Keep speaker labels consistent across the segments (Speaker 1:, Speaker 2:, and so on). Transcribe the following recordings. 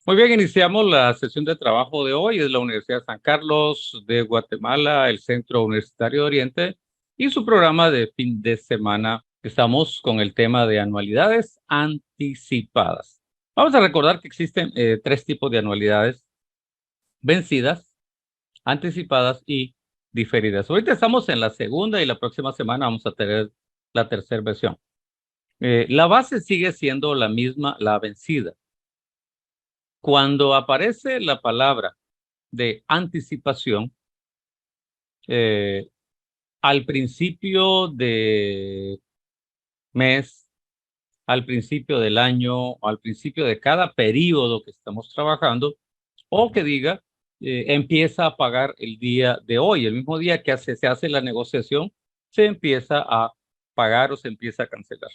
Speaker 1: Muy bien, iniciamos la sesión de trabajo de hoy. Es la Universidad San Carlos de Guatemala, el Centro Universitario de Oriente y su programa de fin de semana. Estamos con el tema de anualidades anticipadas. Vamos a recordar que existen tres tipos de anualidades: vencidas, anticipadas y diferidas. Ahorita estamos en la segunda y la próxima semana vamos a tener la tercera versión. La base sigue siendo la misma, la vencida. Cuando aparece la palabra de anticipación, eh, al principio de mes, al principio del año, al principio de cada periodo que estamos trabajando, o que diga, empieza a pagar el día de hoy, el mismo día que se hace la negociación, se empieza a pagar o se empieza a cancelar.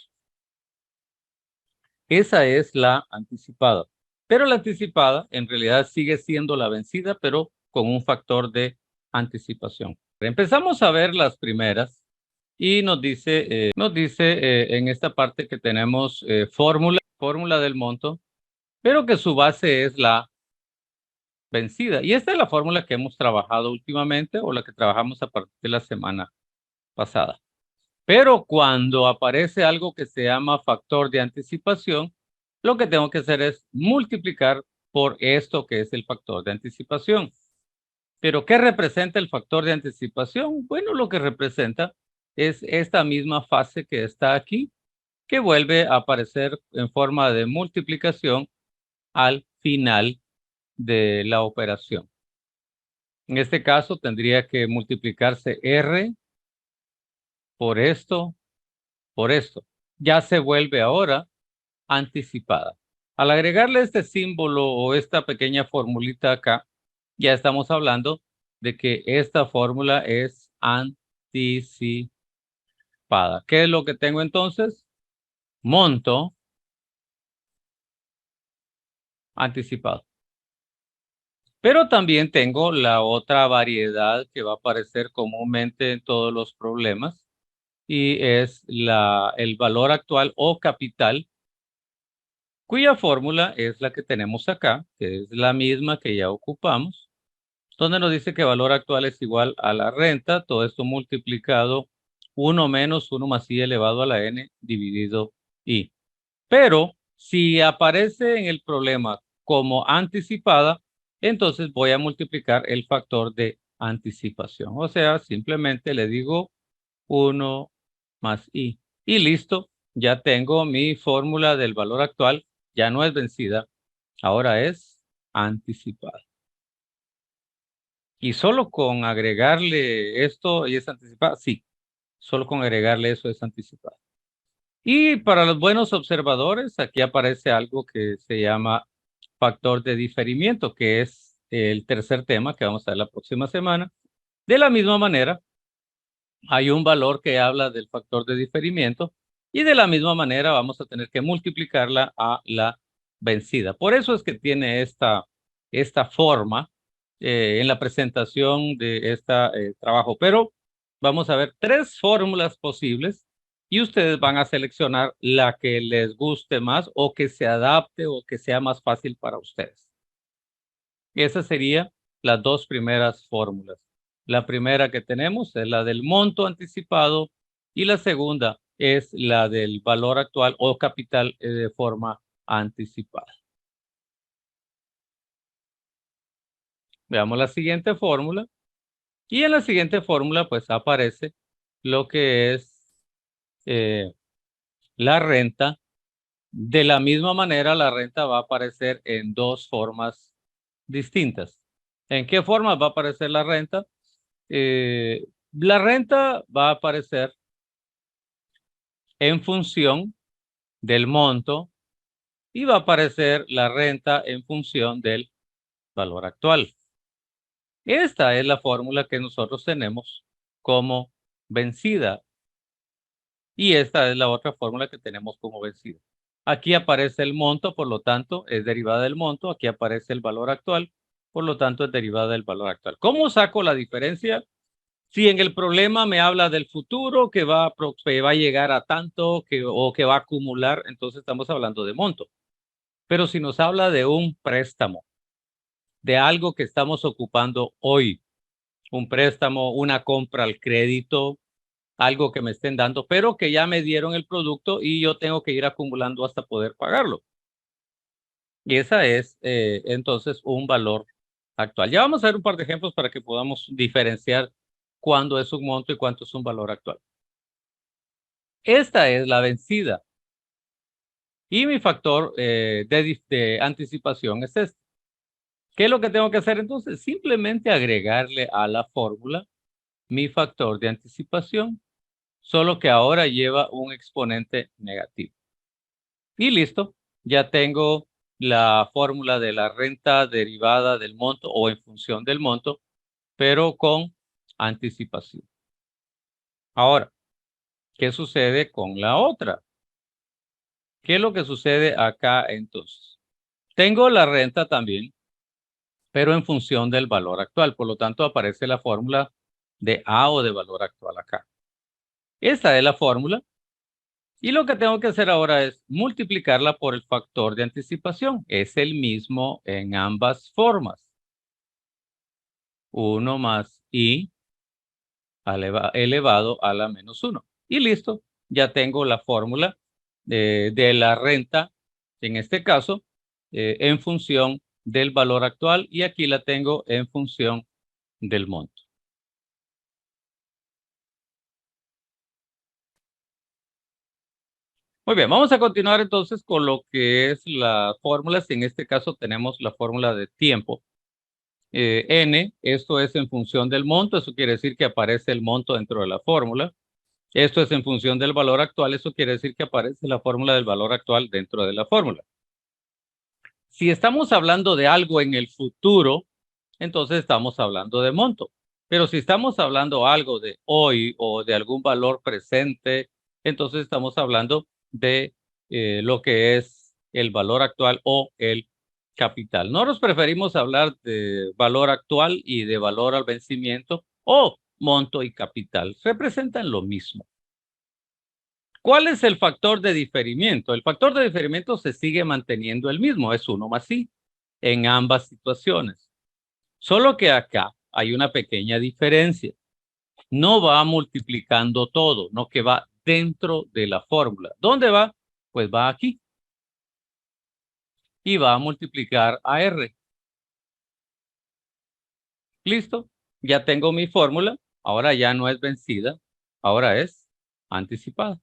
Speaker 1: Esa es la anticipada. Pero la anticipada en realidad sigue siendo la vencida, pero con un factor de anticipación. Empezamos a ver las primeras y nos dice en esta parte que tenemos fórmula del monto, pero que su base es la vencida. Y esta es la fórmula que hemos trabajado últimamente o la que trabajamos a partir de la semana pasada. Pero cuando aparece algo que se llama factor de anticipación, lo que tengo que hacer es multiplicar por esto que es el factor de anticipación. Pero ¿qué representa el factor de anticipación? Bueno, lo que representa es esta misma fase que está aquí, que vuelve a aparecer en forma de multiplicación al final de la operación. En este caso tendría que multiplicarse R por esto, por esto. Ya se vuelve ahora anticipada. Al agregarle este símbolo o esta pequeña formulita acá, ya estamos hablando de que esta fórmula es anticipada. ¿Qué es lo que tengo entonces? Monto anticipado. Pero también tengo la otra variedad que va a aparecer comúnmente en todos los problemas y es el valor actual o capital, cuya fórmula es la que tenemos acá, que es la misma que ya ocupamos, donde nos dice que valor actual es igual a la renta, todo esto multiplicado 1 menos 1 más i elevado a la n dividido i. Pero si aparece en el problema como anticipada, entonces voy a multiplicar el factor de anticipación. O sea, simplemente le digo 1 más i. Y listo, ya tengo mi fórmula del valor actual, ya no es vencida, ahora es anticipada. Y solo con agregarle esto y es anticipada, sí, solo con agregarle eso es anticipada. Y para los buenos observadores, aquí aparece algo que se llama factor de diferimiento, que es el tercer tema que vamos a ver la próxima semana. De la misma manera, hay un valor que habla del factor de diferimiento y de la misma manera vamos a tener que multiplicarla a la vencida. Por eso es que tiene esta forma en la presentación de este trabajo. Pero vamos a ver tres fórmulas posibles y ustedes van a seleccionar la que les guste más o que se adapte o que sea más fácil para ustedes. Esas serían las dos primeras fórmulas. La primera que tenemos es la del monto anticipado y la segunda es la del valor actual o capital de forma anticipada. Veamos la siguiente fórmula y en la siguiente fórmula pues aparece lo que es la renta. De la misma manera, la renta va a aparecer en dos formas distintas. ¿En qué forma va a aparecer la renta? La renta va a aparecer en función del monto y va a aparecer la renta en función del valor actual. Esta es la fórmula que nosotros tenemos como vencida y esta es la otra fórmula que tenemos como vencida. Aquí aparece el monto, por lo tanto, es derivada del monto. Aquí aparece el valor actual, por lo tanto, es derivada del valor actual. ¿Cómo saco la diferencia? Si en el problema me habla del futuro, que va a llegar a tanto o que va a acumular, entonces estamos hablando de monto. Pero si nos habla de un préstamo, de algo que estamos ocupando hoy, un préstamo, una compra al crédito, algo que me estén dando, pero que ya me dieron el producto y yo tengo que ir acumulando hasta poder pagarlo. Y esa es entonces un valor actual. Ya vamos a ver un par de ejemplos para que podamos diferenciar cuándo es un monto y cuánto es un valor actual. Esta es la vencida. Y mi factor de anticipación es este. ¿Qué es lo que tengo que hacer entonces? Simplemente agregarle a la fórmula mi factor de anticipación, solo que ahora lleva un exponente negativo. Y listo, ya tengo la fórmula de la renta derivada del monto o en función del monto, pero con anticipación. Ahora, ¿qué sucede con la otra? ¿Qué es lo que sucede acá entonces? Tengo la renta también, pero en función del valor actual. Por lo tanto, aparece la fórmula de A o de valor actual acá. Esta es la fórmula. Y lo que tengo que hacer ahora es multiplicarla por el factor de anticipación. Es el mismo en ambas formas. 1 más I elevado a la menos 1. Y listo, ya tengo la fórmula de la renta, en este caso, en función del valor actual y aquí la tengo en función del monto. Muy bien, vamos a continuar entonces con lo que es las fórmulas. En este caso tenemos la fórmula de tiempo. N, esto es en función del monto, eso quiere decir que aparece el monto dentro de la fórmula. Esto es en función del valor actual, eso quiere decir que aparece la fórmula del valor actual dentro de la fórmula. Si estamos hablando de algo en el futuro, entonces estamos hablando de monto. Pero si estamos hablando algo de hoy o de algún valor presente, entonces estamos hablando de lo que es el valor actual o el capital. Nosotros preferimos hablar de valor actual y de valor al vencimiento o monto y capital. Representan lo mismo. ¿Cuál es el factor de diferimiento? El factor de diferimiento se sigue manteniendo el mismo, es 1 más I en ambas situaciones. Solo que acá hay una pequeña diferencia. No va multiplicando todo, no que va dentro de la fórmula. ¿Dónde va? Pues va aquí. Y va a multiplicar a R. Listo. Ya tengo mi fórmula. Ahora ya no es vencida. Ahora es anticipada.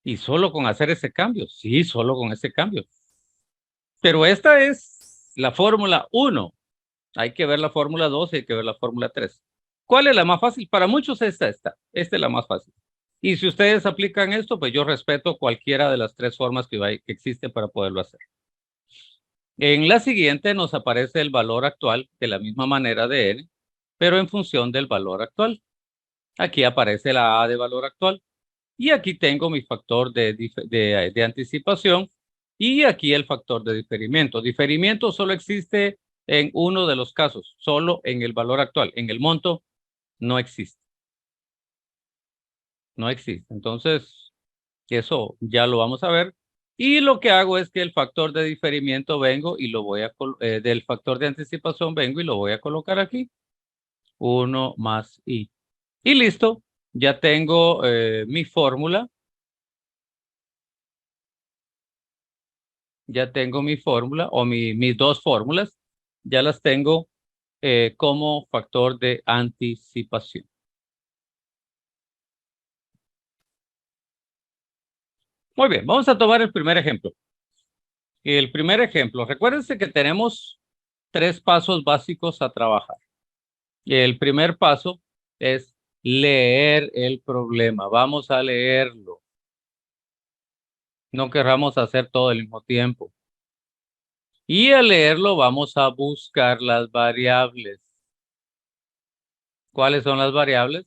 Speaker 1: Y solo con hacer ese cambio. Sí, solo con ese cambio. Pero esta es la fórmula 1. Hay que ver la fórmula 2 y hay que ver la fórmula 3. ¿Cuál es la más fácil? Para muchos es esta. Esta es la más fácil. Y si ustedes aplican esto, pues yo respeto cualquiera de las 3 formas que existen para poderlo hacer. En la siguiente nos aparece el valor actual de la misma manera de N, pero en función del valor actual. Aquí aparece la A de valor actual. Y aquí tengo mi factor de anticipación y aquí el factor de diferimiento. Diferimiento solo existe en uno de los casos, solo en el valor actual. En el monto no existe. No existe. Entonces, eso ya lo vamos a ver. Y lo que hago es que el factor de diferimiento vengo y lo voy a, del factor de anticipación vengo y lo voy a colocar aquí. 1 más I. Y listo. Ya tengo mi fórmula. Ya tengo mi fórmula o mis 2 fórmulas, ya las tengo como factor de anticipación. Muy bien, vamos a tomar el primer ejemplo. El primer ejemplo, recuérdense que tenemos 3 pasos básicos a trabajar. El primer paso es leer el problema. Vamos a leerlo. No querramos hacer todo al mismo tiempo. Y al leerlo vamos a buscar las variables. ¿Cuáles son las variables?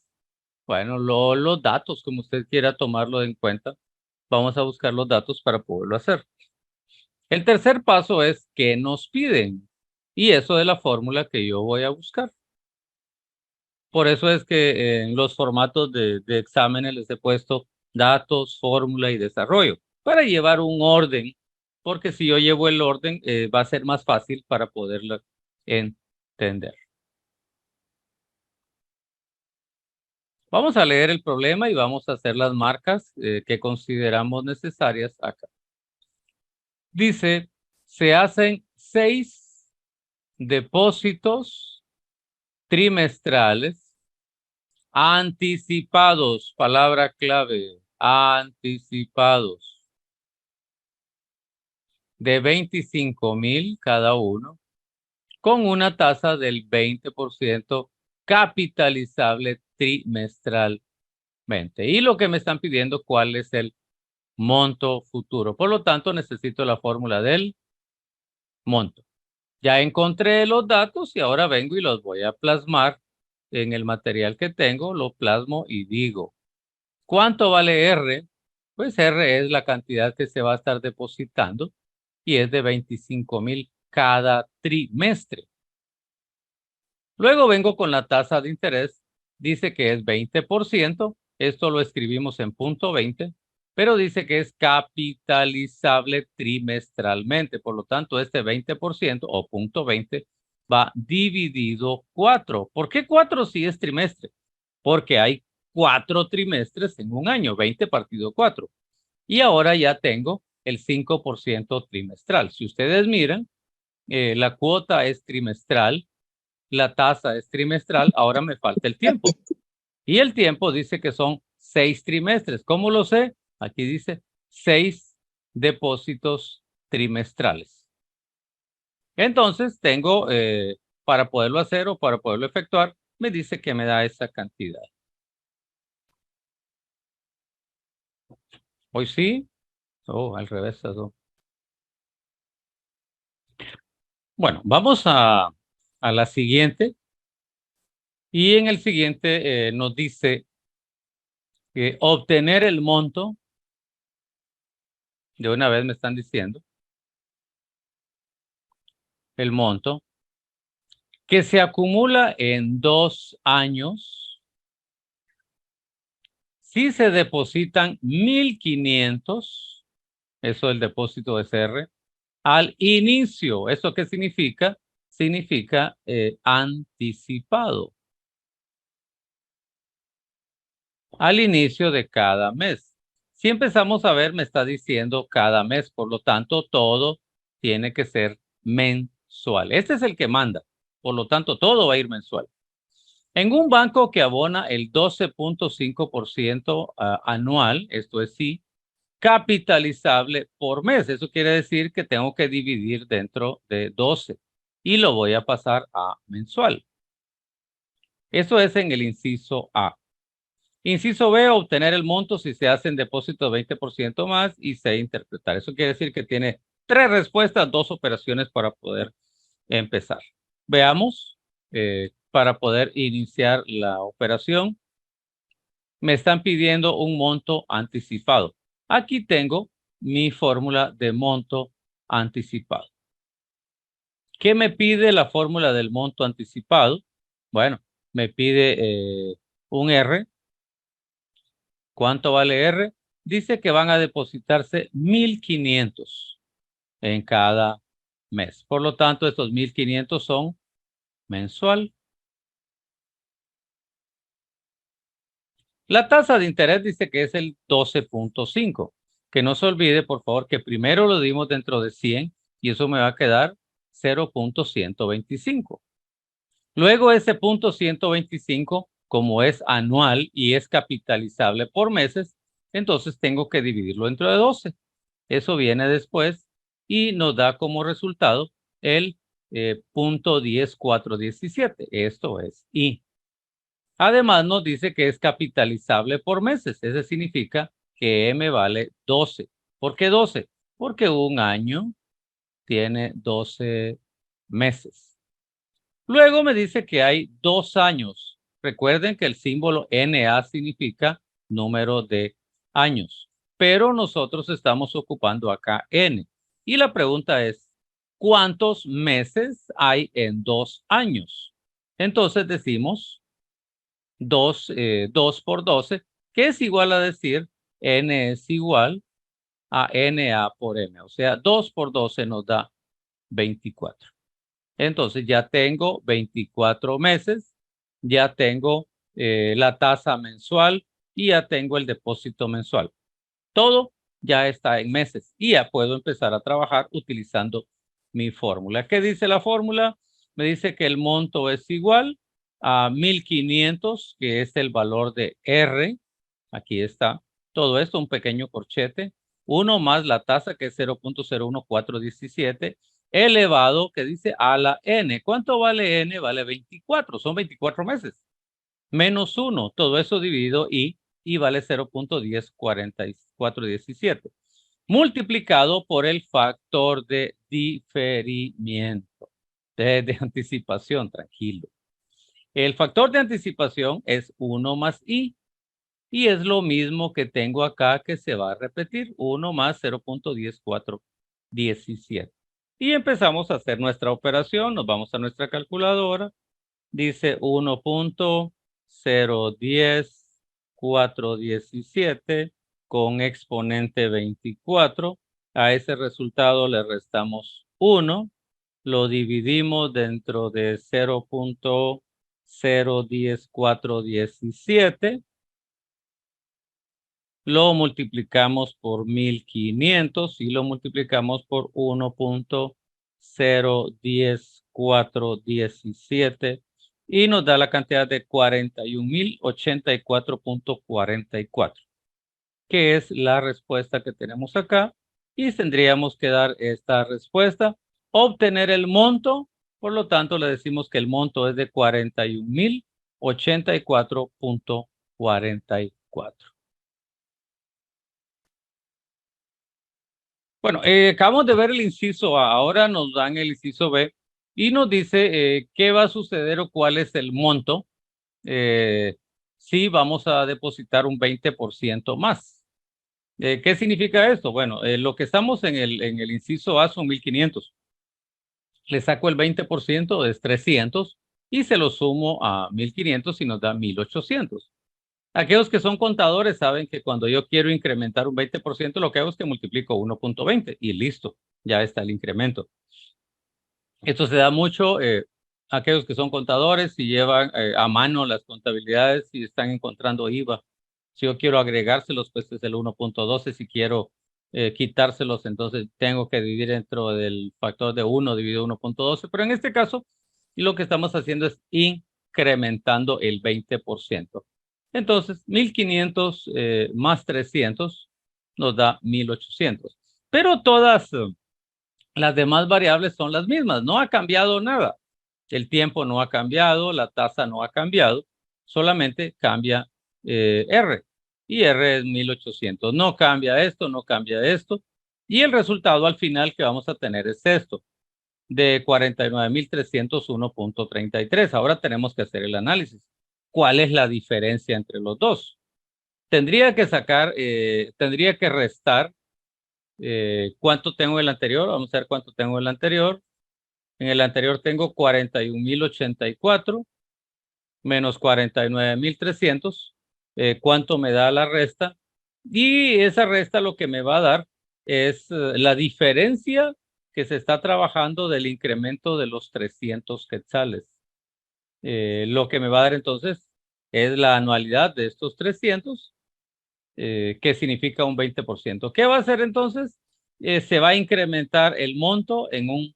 Speaker 1: Bueno, los datos, como usted quiera tomarlo en cuenta, vamos a buscar los datos para poderlo hacer. El tercer paso es qué nos piden. Y eso es la fórmula que yo voy a buscar. Por eso es que en los formatos de exámenes les he puesto datos, fórmula y desarrollo, para llevar un orden, porque si yo llevo el orden, va a ser más fácil para poderlo entender. Vamos a leer el problema y vamos a hacer las marcas que consideramos necesarias acá. Dice, se hacen 6 depósitos trimestrales anticipados, palabra clave, anticipados, de 25,000 cada uno, con una tasa del 20% capitalizable trimestralmente. Y lo que me están pidiendo, ¿cuál es el monto futuro? Por lo tanto, necesito la fórmula del monto. Ya encontré los datos y ahora vengo y los voy a plasmar en el material que tengo, lo plasmo y digo, ¿cuánto vale R? Pues R es la cantidad que se va a estar depositando y es de 25,000 cada trimestre. Luego vengo con la tasa de interés, dice que es 20%, esto lo escribimos en punto 20, pero dice que es capitalizable trimestralmente, por lo tanto este 20% o punto 20 va dividido 4. ¿Por qué 4 si es trimestre? Porque hay 4 trimestres en un año, 20 partido 4. Y ahora ya tengo el 5% trimestral. Si ustedes miran, la cuota es trimestral, la tasa es trimestral, ahora me falta el tiempo. Y el tiempo dice que son 6 trimestres. ¿Cómo lo sé? Aquí dice 6 depósitos trimestrales. Entonces tengo, para poderlo hacer o para poderlo efectuar, me dice que me da esa cantidad. Hoy sí. Oh, al revés. Eso. Bueno, vamos a la siguiente. Y en el siguiente nos dice que obtener el monto, de una vez me están diciendo, el monto, que se acumula en 2 años si se depositan 1,500, eso es el depósito de CR, al inicio. ¿Eso qué significa? Significa anticipado. Al inicio de cada mes. Si empezamos a ver, me está diciendo cada mes, por lo tanto, todo tiene que ser mensual. Este es el que manda, por lo tanto, todo va a ir mensual. En un banco que abona el 12.5% anual, esto es sí, capitalizable por mes. Eso quiere decir que tengo que dividir dentro de 12 y lo voy a pasar a mensual. Eso es en el inciso A. Inciso B, obtener el monto si se hacen depósitos 20% más y C, interpretar. Eso quiere decir que tiene 3 respuestas, 2 operaciones para poder empezar. Veamos, para poder iniciar la operación, me están pidiendo un monto anticipado. Aquí tengo mi fórmula de monto anticipado. ¿Qué me pide la fórmula del monto anticipado? Bueno, me pide un R. ¿Cuánto vale R? Dice que van a depositarse 1,500 en cada mes. Por lo tanto, estos 1,500 son mensual. La tasa de interés dice que es el 12.5. Que no se olvide, por favor, que primero lo dimos dentro de 100 y eso me va a quedar 0.125. Luego ese punto 125, como es anual y es capitalizable por meses, entonces tengo que dividirlo entre 12. Eso viene después y nos da como resultado el punto 10,417. Esto es I. Además nos dice que es capitalizable por meses. Eso significa que M vale 12. ¿Por qué 12? Porque un año tiene 12 meses. Luego me dice que hay 2 años. Recuerden que el símbolo NA significa número de años, pero nosotros estamos ocupando acá N. Y la pregunta es, ¿cuántos meses hay en 2 años? Entonces decimos 2 por 12, que es igual a decir N es igual a NA por M. O sea, 2 por 12 nos da 24. Entonces ya tengo 24 meses, ya tengo la tasa mensual y ya tengo el depósito mensual. Todo ya está en meses y ya puedo empezar a trabajar utilizando mi fórmula. ¿Qué dice la fórmula? Me dice que el monto es igual a 1500, que es el valor de R. Aquí está. Todo esto, un pequeño corchete. 1 más la tasa, que es 0.011417, elevado, que dice a la N. ¿Cuánto vale N? Vale 24. Son 24 meses. Menos 1. Todo eso dividido y vale 0.104417. Multiplicado por el factor de diferimiento. De anticipación, tranquilo. El factor de anticipación es 1 más I. Y es lo mismo que tengo acá, que se va a repetir. 1 más 0.10417. Y empezamos a hacer nuestra operación. Nos vamos a nuestra calculadora. Dice 1.010417 con exponente 24. A ese resultado le restamos 1. Lo dividimos dentro de 0.010417. Lo multiplicamos por 1500 y lo multiplicamos por 1.010417 y nos da la cantidad de 41.084.44, que es la respuesta que tenemos acá. Y tendríamos que dar esta respuesta, obtener el monto. Por lo tanto, le decimos que el monto es de 41.084.44. Bueno, acabamos de ver el inciso A, ahora nos dan el inciso B y nos dice qué va a suceder o cuál es el monto si vamos a depositar un 20% más. ¿Qué significa esto? Bueno, lo que estamos en el inciso A son 1500. Le saco el 20%, es 300, y se lo sumo a 1500 y nos da 1800. Aquellos que son contadores saben que cuando yo quiero incrementar un 20%, lo que hago es que multiplico 1.20 y listo, ya está el incremento. Esto se da mucho a aquellos que son contadores y llevan a mano las contabilidades y están encontrando IVA. Si yo quiero agregárselos, pues es el 1.12. Si quiero quitárselos, entonces tengo que dividir dentro del factor de 1 dividido 1.12. Pero en este caso, lo que estamos haciendo es incrementando el 20%. Entonces, 1500 más 300 nos da 1800. Pero todas las demás variables son las mismas, no ha cambiado nada. El tiempo no ha cambiado, la tasa no ha cambiado, solamente cambia R. Y R es 1800. No cambia esto, no cambia esto. Y el resultado al final que vamos a tener es esto, de 49.301.33. Ahora tenemos que hacer el análisis. ¿Cuál es la diferencia entre los dos? Tendría que tendría que restar ¿cuánto tengo en el anterior? Vamos a ver cuánto tengo en el anterior. En el anterior tengo 41.084 menos 49.300. ¿Cuánto me da la resta? Y esa resta lo que me va a dar es la diferencia que se está trabajando del incremento de los 300 quetzales. Lo que me va a dar entonces es la anualidad de estos 300, que significa un 20%. ¿Qué va a hacer entonces? Se va a incrementar el monto en un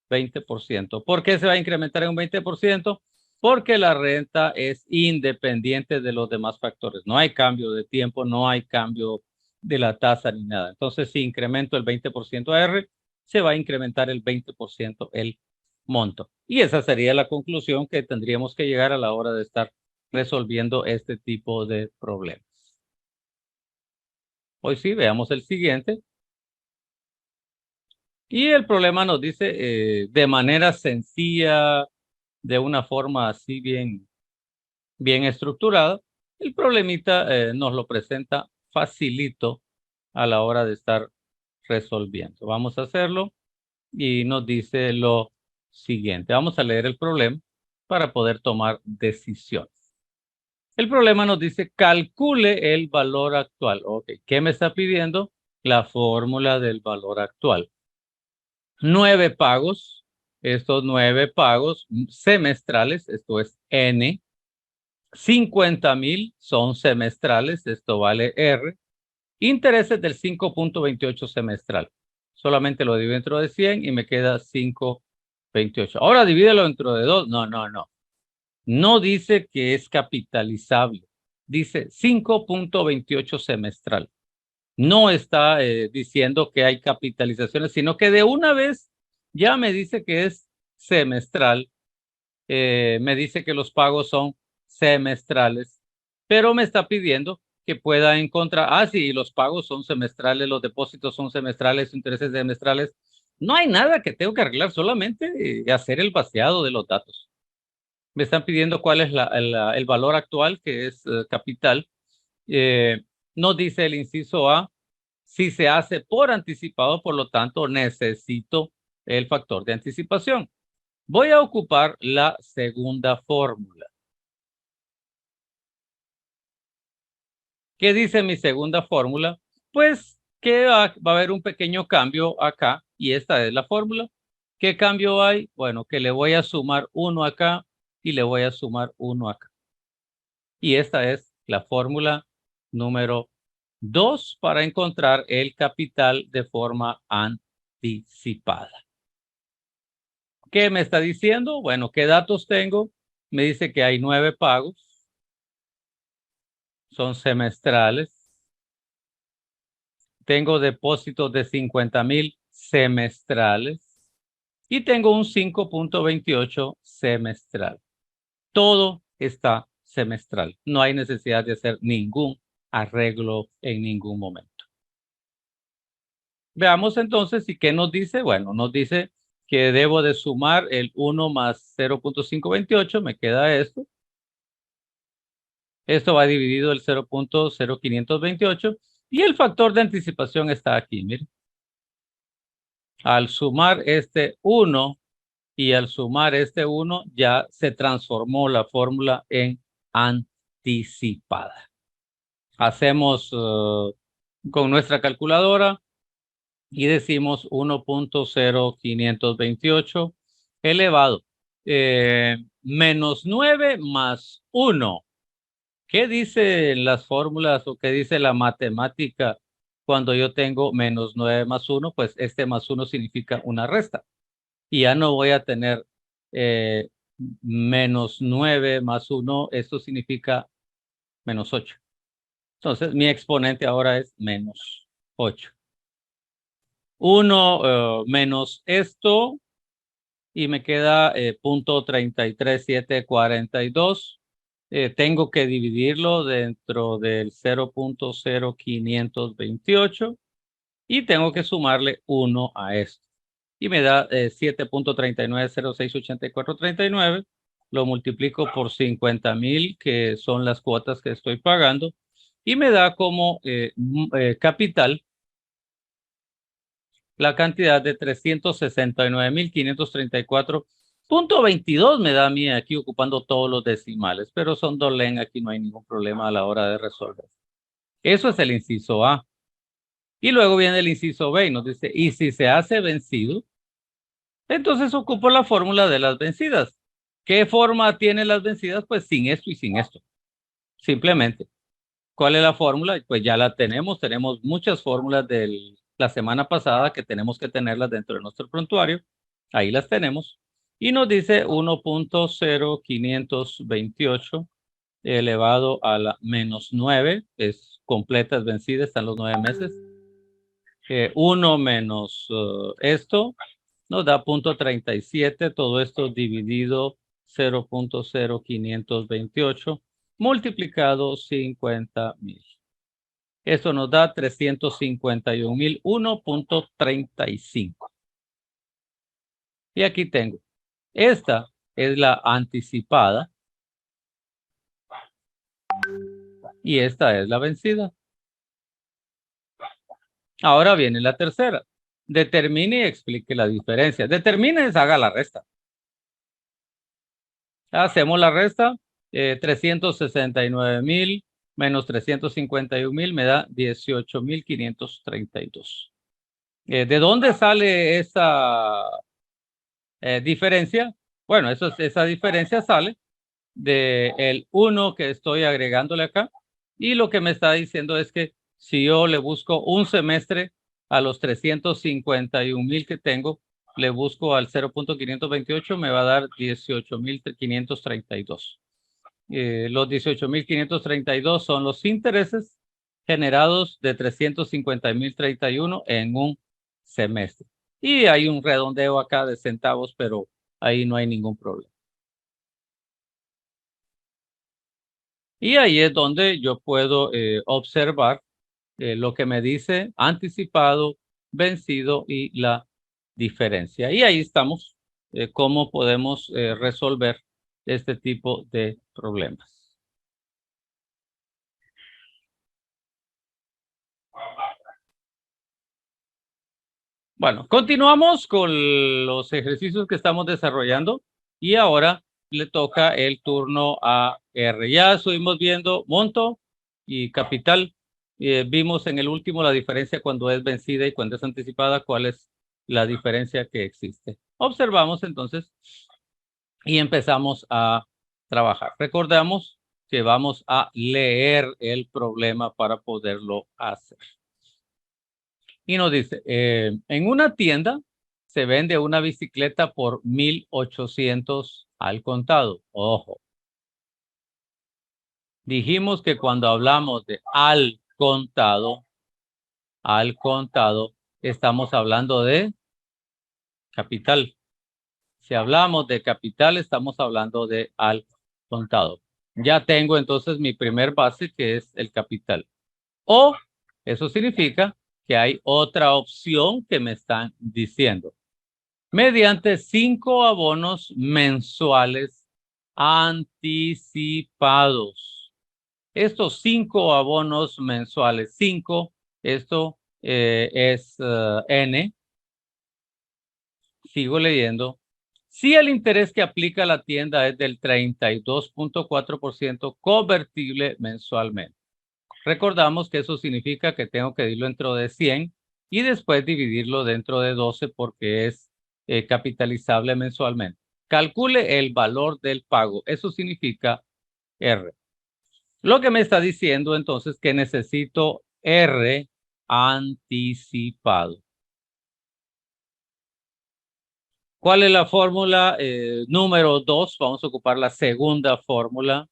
Speaker 1: 20%. ¿Por qué se va a incrementar en un 20%? Porque la renta es independiente de los demás factores. No hay cambio de tiempo, no hay cambio de la tasa ni nada. Entonces, si incremento el 20% a R, se va a incrementar el 20% el monto. Y esa sería la conclusión que tendríamos que llegar a la hora de estar resolviendo este tipo de problemas. Hoy sí, veamos el siguiente. Y el problema nos dice de manera sencilla, de una forma así bien estructurada, el problemita nos lo presenta facilito a la hora de estar resolviendo. Vamos a hacerlo y nos dice lo siguiente. Vamos a leer el problema para poder tomar decisiones. El problema nos dice calcule el valor actual. Ok, ¿qué me está pidiendo? La fórmula del valor actual. 9 pagos, estos 9 pagos semestrales, esto es N. 50,000 son semestrales, esto vale R. Intereses del 5.28 semestral. Solamente lo divido dentro de 100 y me queda 5.28. Ahora divídelo dentro de 2. No, no, no. No dice que es capitalizable. Dice 5.28 semestral. No está diciendo que hay capitalizaciones, sino que de una vez ya me dice que es semestral. Me dice que los pagos son semestrales, pero me está pidiendo que pueda encontrar, sí, los pagos son semestrales, los depósitos son semestrales, intereses semestrales. No hay nada que tengo que arreglar, solamente hacer el vaciado de los datos. Me están pidiendo cuál es el valor actual, que es capital. Nos dice el inciso A, si se hace por anticipado, por lo tanto, necesito el factor de anticipación. Voy a ocupar la segunda fórmula. ¿Qué dice mi segunda fórmula? Pues que va a haber un pequeño cambio acá y esta es la fórmula. ¿Qué cambio hay? Bueno, que le voy a sumar 1 acá y le voy a sumar 1 acá. Y esta es la fórmula número 2 para encontrar el capital de forma anticipada. ¿Qué me está diciendo? Bueno, ¿qué datos tengo? Me dice que hay 9 pagos. Son semestrales. Tengo depósitos de 50,000 semestrales. Y tengo un 5.28 semestral. Todo está semestral. No hay necesidad de hacer ningún arreglo en ningún momento. Veamos entonces, ¿y qué nos dice? Bueno, nos dice que debo de sumar el 1 más 0.528, me queda esto. Esto va dividido el 0.0528 y el factor de anticipación está aquí, miren. Al sumar este 1 y al sumar este 1 ya se transformó la fórmula en anticipada. Hacemos con nuestra calculadora y decimos 1.0528 elevado menos 9 más 1. ¿Qué dicen las fórmulas o qué dice la matemática cuando yo tengo menos 9 más 1? Pues este más 1 significa una resta. Y ya no voy a tener menos 9 más 1. Esto significa menos 8. Entonces, mi exponente ahora es menos 8. 1 menos esto y me queda 0.33742. Tengo que dividirlo dentro del 0.0528 y tengo que sumarle 1 a esto. Y me da 7.39068439. Lo multiplico por 50,000, que son las cuotas que estoy pagando, y me da como capital la cantidad de 369,534.22 me da a mí aquí ocupando todos los decimales, pero son Dolén, aquí no hay ningún problema a la hora de resolver. Eso es el inciso A. Y luego viene el inciso B y nos dice, y si se hace vencido, entonces ocupo la fórmula de las vencidas. ¿Qué forma tienen las vencidas? Pues sin esto y sin esto. Simplemente. ¿Cuál es la fórmula? Pues ya la tenemos. Tenemos muchas fórmulas de la semana pasada que tenemos que tenerlas dentro de nuestro prontuario. Ahí las tenemos. Y nos dice 1.0528 elevado a la menos 9. Es completa, es vencida, están los 9 meses. 1 menos esto nos da 0.37. Todo esto dividido 0.0528 multiplicado 50,000. Eso nos da 351,001.35. Y aquí tengo. Esta es la anticipada. Y esta es la vencida. Ahora viene la tercera. Determine y explique la diferencia. Determine es haga la resta. Hacemos la resta. 369,000 menos 351,000 me da 18,532. ¿De dónde sale esa diferencia? Bueno, esa diferencia sale del 1 que estoy agregándole acá. Y lo que me está diciendo es que si yo le busco un semestre a los 351,000 que tengo, le busco al 0.528, me va a dar 18,532. Los 18,532 son los intereses generados de 350,031 en un semestre. Y hay un redondeo acá de centavos, pero ahí no hay ningún problema. Y ahí es donde yo puedo observar lo que me dice anticipado, vencido y la diferencia. Y ahí estamos, cómo podemos resolver este tipo de problemas. Bueno, continuamos con los ejercicios que estamos desarrollando y ahora le toca el turno a R. Ya estuvimos viendo monto y capital. Vimos en el último la diferencia cuando es vencida y cuando es anticipada, cuál es la diferencia que existe. Observamos entonces y empezamos a trabajar. Recordamos que vamos a leer el problema para poderlo hacer. Y nos dice, en una tienda se vende una bicicleta por 1,800 al contado. Ojo. Dijimos que cuando hablamos de al contado, estamos hablando de capital. Si hablamos de capital, estamos hablando de al contado. Ya tengo entonces mi primer base, que es el capital. O eso significa que hay otra opción que me están diciendo. Mediante 5 abonos mensuales anticipados. Estos 5 abonos mensuales, 5, esto es N. Sigo leyendo. Si el interés que aplica la tienda es del 32.4% convertible mensualmente. Recordamos que eso significa que tengo que dividirlo dentro de 100 y después dividirlo dentro de 12 porque es capitalizable mensualmente. Calcule el valor del pago. Eso significa R. Lo que me está diciendo entonces que necesito R anticipado. ¿Cuál es la fórmula? Número 2. Vamos a ocupar la segunda fórmula.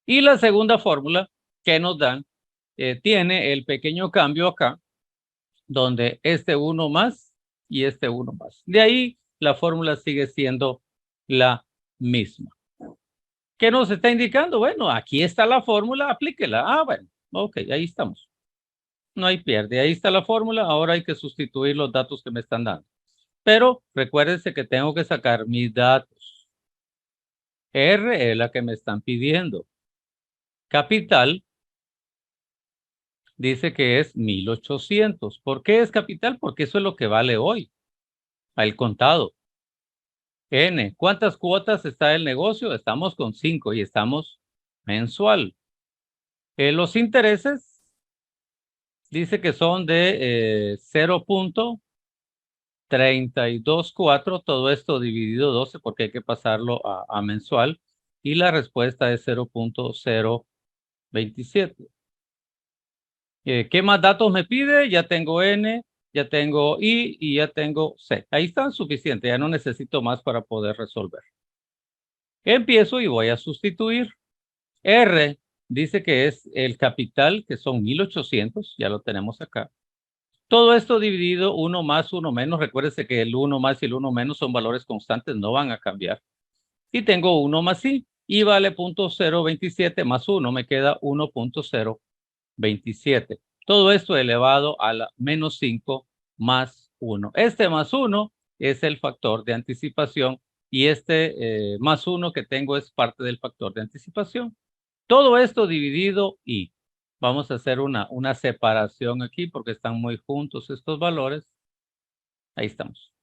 Speaker 1: Y la segunda fórmula que nos dan tiene el pequeño cambio acá, donde este 1 más y este 1 más. De ahí la fórmula sigue siendo la misma. ¿Qué nos está indicando? Bueno, aquí está la fórmula, aplíquela. Ah, bueno, ok, ahí estamos. No hay pierde. Ahí está la fórmula. Ahora hay que sustituir los datos que me están dando. Pero recuérdense que tengo que sacar mis datos. R es la que me están pidiendo. Capital dice que es 1,800. ¿Por qué es capital? Porque eso es lo que vale hoy, al contado. N, ¿cuántas cuotas está el negocio? Estamos con 5 y estamos mensual. Los intereses dice que son de 0.324, todo esto dividido 12 porque hay que pasarlo a mensual. Y la respuesta es 0.027. ¿Qué más datos me pide? Ya tengo N, ya tengo I y ya tengo C. Ahí están suficientes, ya no necesito más para poder resolver. Empiezo y voy a sustituir. R dice que es el capital, que son 1,800, ya lo tenemos acá. Todo esto dividido 1 más 1 menos. Recuérdese que el 1 más y el 1 menos son valores constantes, no van a cambiar. Y tengo 1 más I. Y vale 0.027 más 1, me queda 1.027. Todo esto elevado a la menos 5 más 1. Este más 1 es el factor de anticipación y este más 1 que tengo es parte del factor de anticipación. Todo esto dividido y vamos a hacer una separación aquí porque están muy juntos estos valores. Ahí estamos.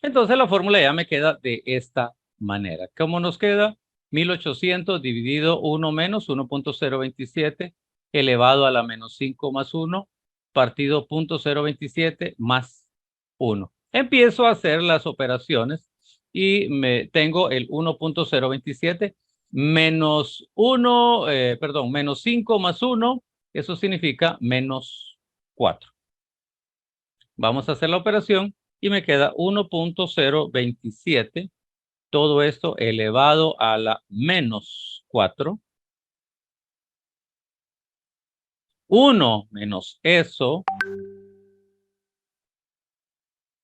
Speaker 1: Entonces la fórmula ya me queda de esta manera. ¿Cómo nos queda? 1800 dividido 1 menos 1.027 elevado a la menos 5 más 1 partido 0.027 más 1. Empiezo a hacer las operaciones y tengo el 1.027 menos 1, menos 5 más 1, eso significa menos 4. Vamos a hacer la operación y me queda 1.027, todo esto elevado a la menos 4. 1 menos eso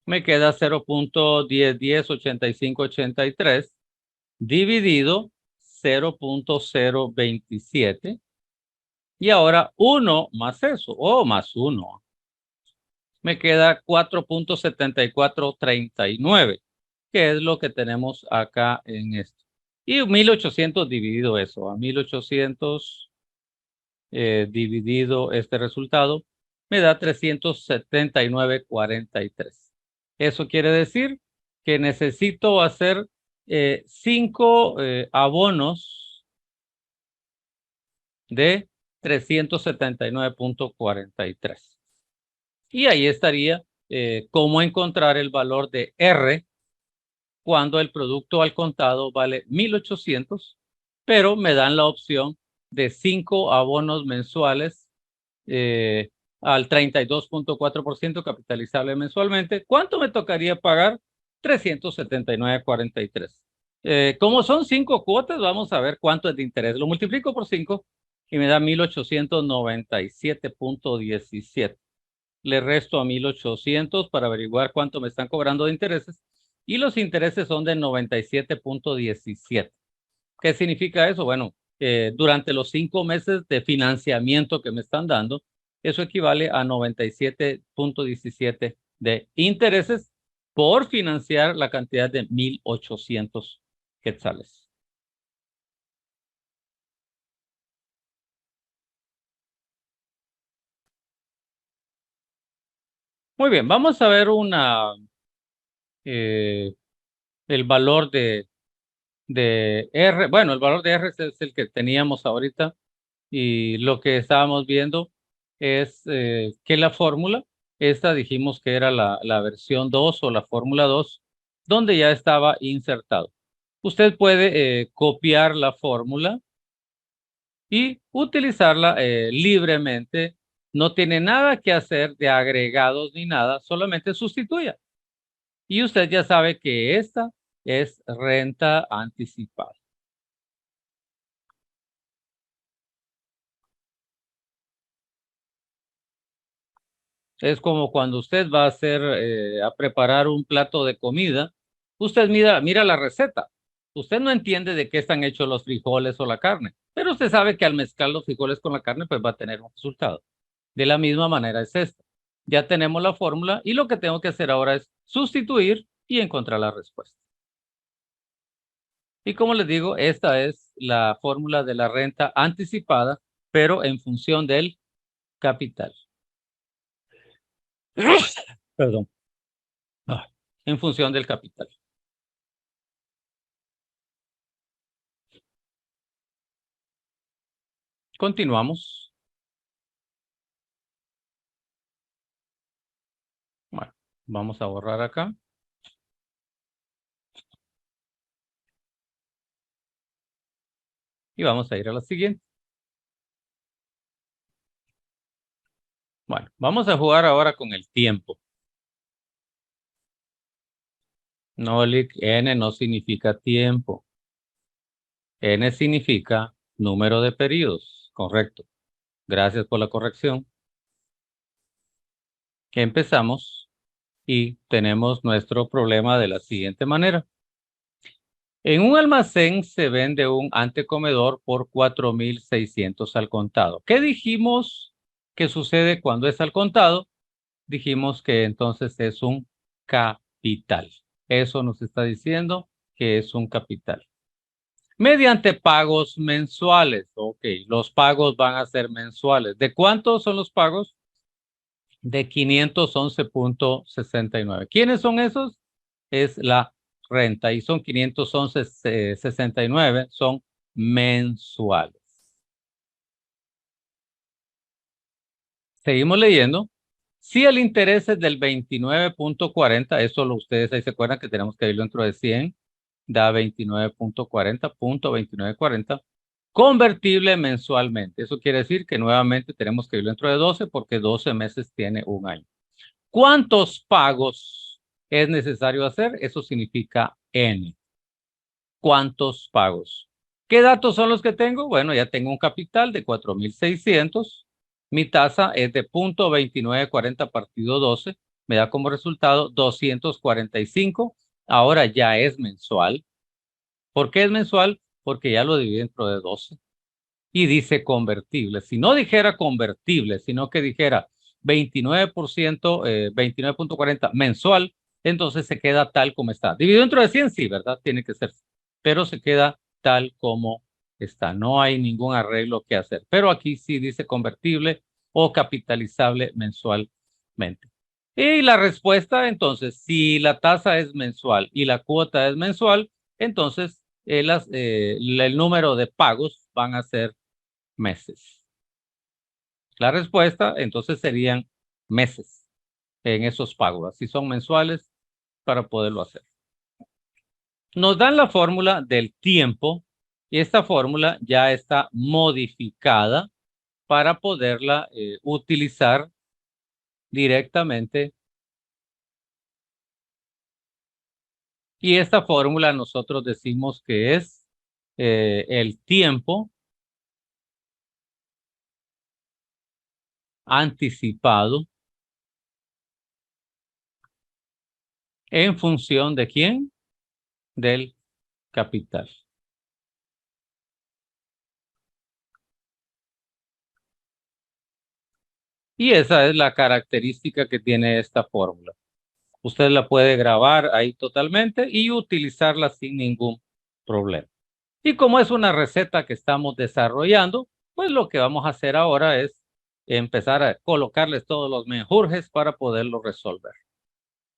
Speaker 1: me queda 0.10108583 dividido 0.027 y ahora 1 más eso, o más 1. Me queda 4.7439, que es lo que tenemos acá en esto. Y 1800 dividido eso, a 1800 dividido este resultado, me da 379.43. Eso quiere decir que necesito hacer 5 abonos de 379.43. Y ahí estaría cómo encontrar el valor de R cuando el producto al contado vale 1800, pero me dan la opción de 5 abonos mensuales al 32.4% capitalizable mensualmente. ¿Cuánto me tocaría pagar? 379.43. Como son 5 cuotas, vamos a ver cuánto es de interés. Lo multiplico por 5 y me da 1897.17. Le resto a 1800 para averiguar cuánto me están cobrando de intereses y los intereses son de 97.17. ¿Qué significa eso? Bueno, durante los 5 meses de financiamiento que me están dando, eso equivale a 97.17 de intereses por financiar la cantidad de 1,800 quetzales. Muy bien, vamos a ver el valor de R. Bueno, el valor de R es el que teníamos ahorita y lo que estábamos viendo es que la fórmula, esta dijimos que era la versión 2 o la fórmula 2, donde ya estaba insertado. Usted puede copiar la fórmula y utilizarla libremente. No tiene nada que hacer de agregados ni nada, solamente sustituya. Y usted ya sabe que esta es renta anticipada. Es como cuando usted va a hacer, a preparar un plato de comida, usted mira la receta. Usted no entiende de qué están hechos los frijoles o la carne, pero usted sabe que al mezclar los frijoles con la carne, pues va a tener un resultado. De la misma manera es esto. Ya tenemos la fórmula y lo que tengo que hacer ahora es sustituir y encontrar la respuesta. Y como les digo, esta es la fórmula de la renta anticipada, pero en función del capital. Perdón. En función del capital. Continuamos. Bueno, vamos a borrar acá. Y vamos a ir a la siguiente. Bueno, vamos a jugar ahora con el tiempo. No, N no significa tiempo. N significa número de periodos. Correcto. Gracias por la corrección. Empezamos y tenemos nuestro problema de la siguiente manera. En un almacén se vende un antecomedor por 4,600 al contado. ¿Qué dijimos que sucede cuando es al contado? Dijimos que entonces es un capital. Eso nos está diciendo que es un capital. Mediante pagos mensuales. Ok, los pagos van a ser mensuales. ¿De cuántos son los pagos? De 511.69. ¿Quiénes son esos? es la renta y son 511.69, son mensuales. Seguimos leyendo. Si el interés es del 29.40, eso ustedes ahí se acuerdan que tenemos que irlo dentro de 100, da 29.40, punto 29.40, convertible mensualmente. Eso quiere decir que nuevamente tenemos que irlo dentro de 12 porque 12 meses tiene un año. ¿Cuántos pagos es necesario hacer? Eso significa N. ¿Cuántos pagos? ¿Qué datos son los que tengo? Bueno, ya tengo un capital de 4.600. Mi tasa es de 0.2940 partido 12. Me da como resultado 245. Ahora ya es mensual. ¿Por qué es mensual? Porque ya lo dividí dentro de 12. Y dice convertible. Si no dijera convertible, sino que dijera 29%, 29.40 mensual, entonces se queda tal como está. Dividido dentro de 100, sí, ¿verdad? Tiene que ser, pero se queda tal como está. No hay ningún arreglo que hacer. Pero aquí sí dice convertible o capitalizable mensualmente. Y la respuesta, entonces, si la tasa es mensual y la cuota es mensual, entonces el número de pagos van a ser meses. La respuesta, entonces, serían meses en esos pagos. Así son mensuales para poderlo hacer. Nos dan la fórmula del tiempo y esta fórmula ya está modificada para poderla utilizar directamente. Y esta fórmula nosotros decimos que es el tiempo anticipado en función de ¿quién? Del capital. Y esa es la característica que tiene esta fórmula. Usted la puede grabar ahí totalmente y utilizarla sin ningún problema. Y como es una receta que estamos desarrollando, pues lo que vamos a hacer ahora es empezar a colocarles todos los menjurjes para poderlo resolver.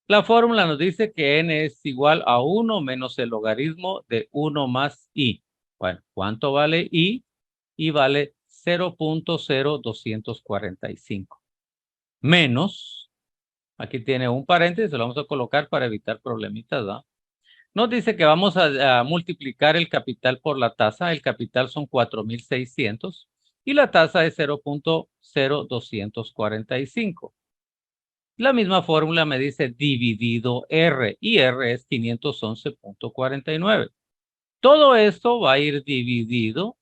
Speaker 1: La fórmula nos dice que n es igual a 1 menos el logaritmo de 1 más i. Bueno, ¿cuánto vale i? I vale 0.0245. Menos, aquí tiene un paréntesis, lo vamos a colocar para evitar problemitas, ¿verdad? Nos dice que vamos a multiplicar el capital por la tasa. El capital son 4.600 y la tasa es 0.0245. La misma fórmula me dice dividido R y R es 511.49. Todo esto va a ir dividido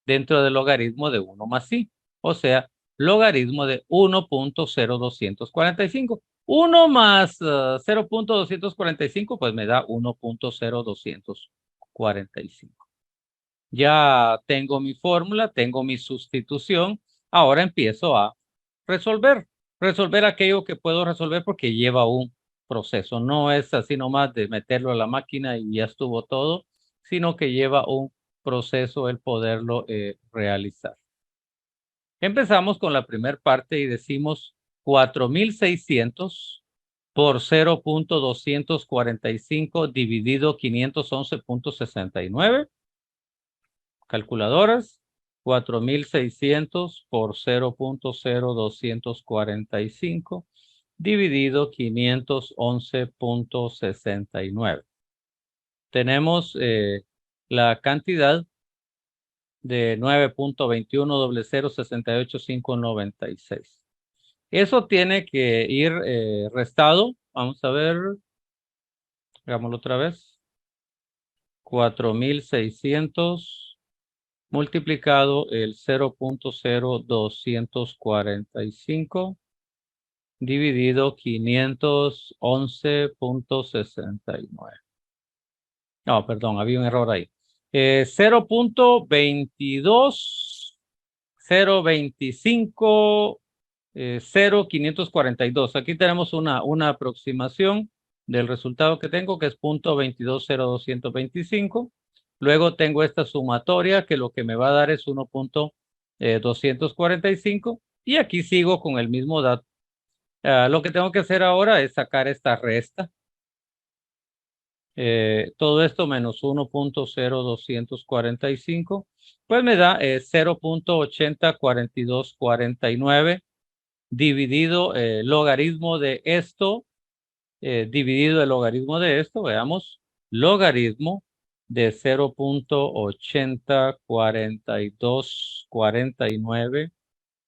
Speaker 1: dentro del logaritmo de 1 más i, o sea, logaritmo de 1.0245. 1 más 0.245, pues me da 1.0245. Ya tengo mi fórmula, tengo mi sustitución. Ahora empiezo a resolver. Resolver aquello que puedo resolver porque lleva un proceso. No es así nomás de meterlo a la máquina y ya estuvo todo, sino que lleva un proceso el poderlo realizar. Empezamos con la primera parte y decimos 4.600 por 0.245 dividido 511.69. Calculadoras, 4.600 por 0.0245 dividido 511.69. Tenemos la cantidad de 9.210068.596. Eso tiene que ir restado. Vamos a ver. Hagámoslo otra vez. 4.600 multiplicado el 0.0245 dividido 511.69. No, perdón, había un error ahí. 0.22, 0.25, 0.542. Aquí tenemos una aproximación del resultado que tengo, que es 0.220225. Luego tengo esta sumatoria, que lo que me va a dar es 1.245. Y aquí sigo con el mismo dato. Lo que tengo que hacer ahora es sacar esta resta. Todo esto menos 1.0245, pues me da 0.804249 dividido logaritmo de esto, dividido el logaritmo de esto, veamos, logaritmo de 0.804249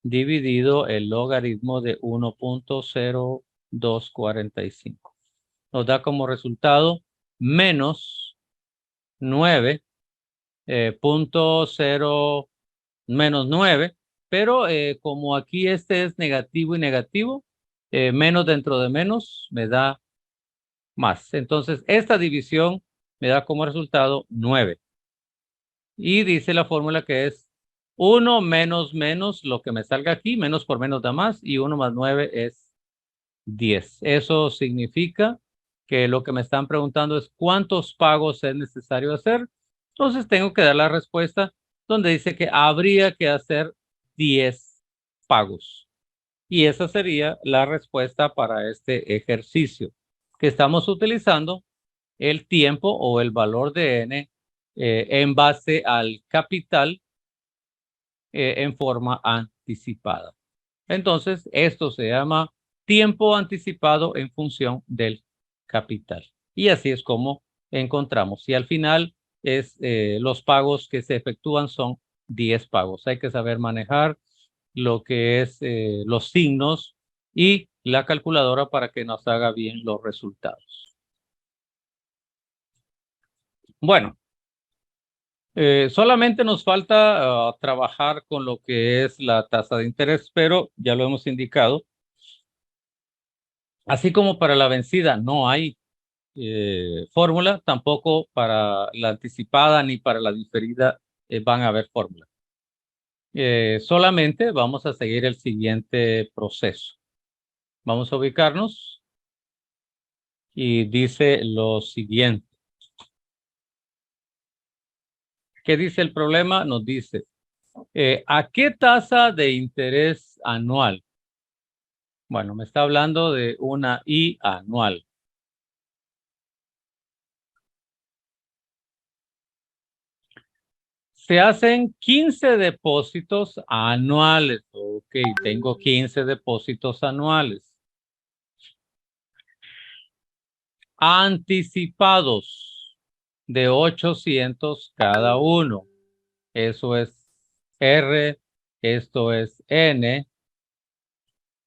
Speaker 1: dividido el logaritmo de 1.0245. Nos da como resultado menos 9.0 menos 9, pero como aquí este es negativo y negativo, menos dentro de menos me da más. Entonces, esta división me da como resultado 9. Y dice la fórmula que es 1 menos menos, lo que me salga aquí, menos por menos da más, y 1 más 9 es 10. Eso significa que lo que me están preguntando es cuántos pagos es necesario hacer. Entonces tengo que dar la respuesta donde dice que habría que hacer 10 pagos. Y esa sería la respuesta para este ejercicio, que estamos utilizando el tiempo o el valor de n en base al capital en forma anticipada. Entonces, esto se llama tiempo anticipado en función del capital. Y así es como encontramos. Y al final es los pagos que se efectúan son 10 pagos. Hay que saber manejar lo que es los signos y la calculadora para que nos haga bien los resultados. Bueno, solamente nos falta trabajar con lo que es la tasa de interés, pero ya lo hemos indicado. Así como para la vencida no hay fórmula, tampoco para la anticipada ni para la diferida van a haber fórmula. Solamente vamos a seguir el siguiente proceso. Vamos a ubicarnos y dice lo siguiente. ¿Qué dice el problema? Nos dice, ¿a qué tasa de interés anual? Bueno, me está hablando de una I anual. Se hacen 15 depósitos anuales. Ok, tengo 15 depósitos anuales. Anticipados de 800 cada uno. Eso es R, esto es N.